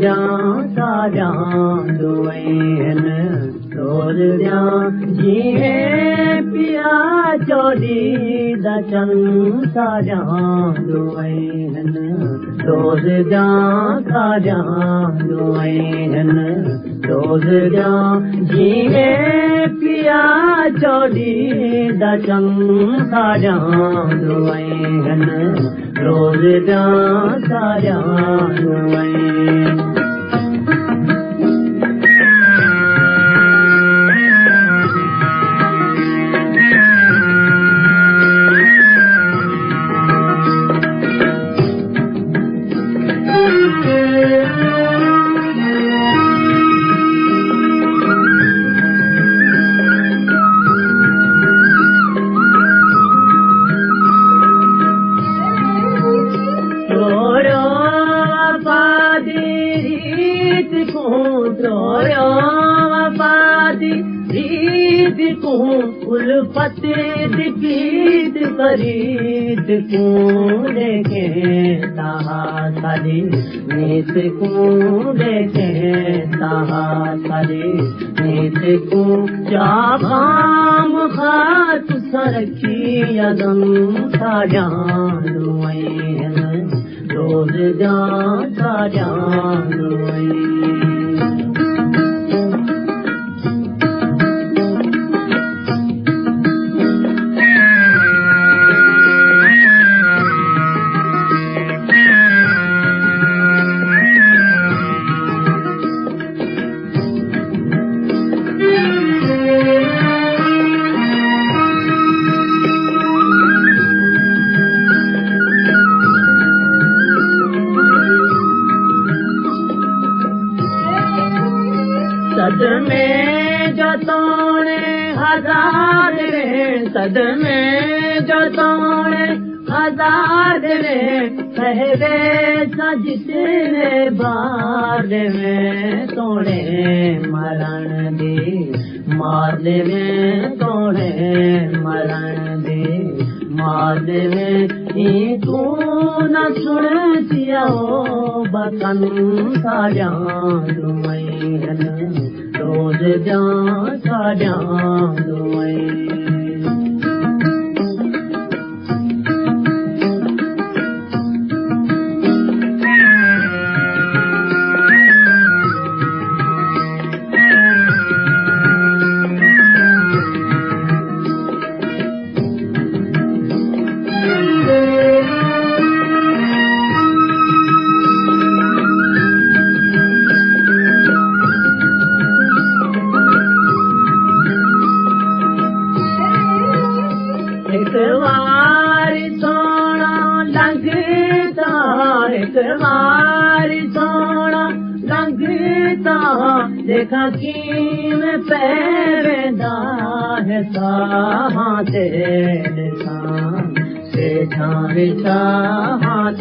जा साजा दुआइन रोज जा जिए पिया चोरी दचन साजा दुआइन रोज जा साजा दुआइन रोज जा जिए पिया चोरी दचन साजा दुआइन रोज जा साजा दुआइन उल्फत दीद करीद को देखे ताहा सारी नीत को देखे ताहा सारी नीत को चाभाम खात सरखी अदम साजा दुआइन रोज जा साजा दुआइन सदमे जतोने हजार रे सदमे जतोने हजार रे सहवे सजितने बार में तोड़े मरण दे मार दे में तोड़े मरण दे मार दे में तू न सुन सिया बतन साजा दुआइन रोज जा साजा दुआइन देखा कीम पैरदा है साहा तेरे साम से विछा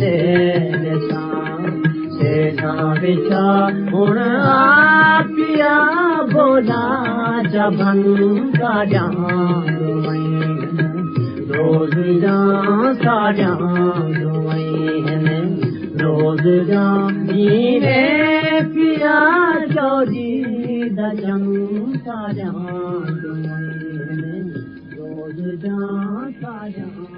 तेरे साम से विछा उन आपिया बोला जबन का जान रोज जा साजा दुआइन रोज जा जीवे पिया चोरी दचन साजा दुआइन रोज जा साजा